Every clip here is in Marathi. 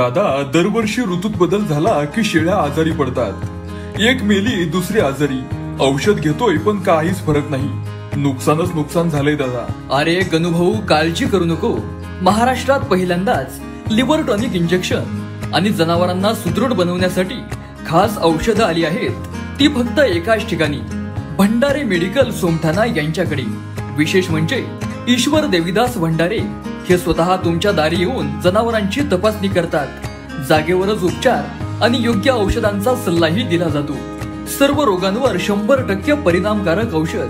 दादा, दरवर्षी ऋतूत बदल झाला की शेळ्या आजारी पडतात. एक मेली दुसरी आजारी. औषध घेतोय पण काहीच फरक नाही. नुकसानच नुकसान झालंय दादा. अरे गणूभाऊ, काळजी करू नको. महाराष्ट्रात पहिल्यांदाच लिव्हर टॉनिक इंजेक्शन आणि जनावरांना सुदृढ बनवण्यासाठी खास औषधं आली आहेत. ती फक्त एकाच ठिकाणी, भंडारे मेडिकल सोमठाणा यांच्याकडे. विशेष म्हणजे ईश्वर देविदास भंडारे हे स्वतः तुमच्या दारी येऊन जनावरांची तपासणी करतात. जागेवरच उपचार आणि योग्य औषधांचा सल्लाही दिला जातो. सर्व रोगांवर 100% परिणामकारक औषध.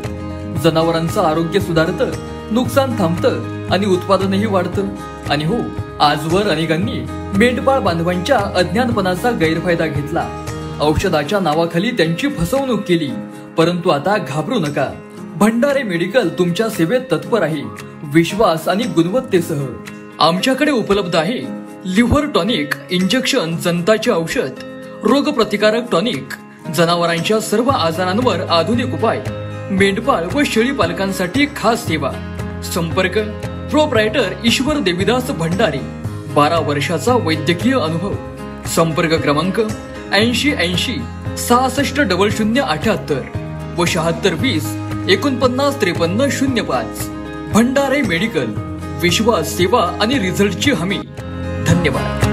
जनावरांचं आरोग्य सुधारतं, नुकसान थांबतं आणि उत्पादनही वाढतं. आणि हो, आजवर अनेकांनी मेंढपाळ बांधवांच्या अज्ञानपणाचा गैरफायदा घेतला. औषधाच्या नावाखाली त्यांची फसवणूक केली. परंतु आता घाबरू नका. भंडारे मेडिकल तुमच्या सेवेत तत्पर आहे. विश्वास आणि गुणवत्तेसह आमच्याकडे उपलब्ध आहे लिव्हर टॉनिक इंजेक्शन, जंताचे औषध, रोगप्रतिकारक टॉनिक, जनावरांच्या सर्व आजारांवर आधुनिक उपाय, मेंढपाळ व शेळी पालकांसाठी खास सेवा. संपर्क प्रोप्रायटर ईश्वर देविदास भंडारे, 12 वर्षाचा वैद्यकीय अनुभव. संपर्क क्रमांक 8080 66 0078 व 7620 49 53 05. भंडारे मेडिकल, विश्वास, सेवा आणि रिझल्टची हमी. धन्यवाद.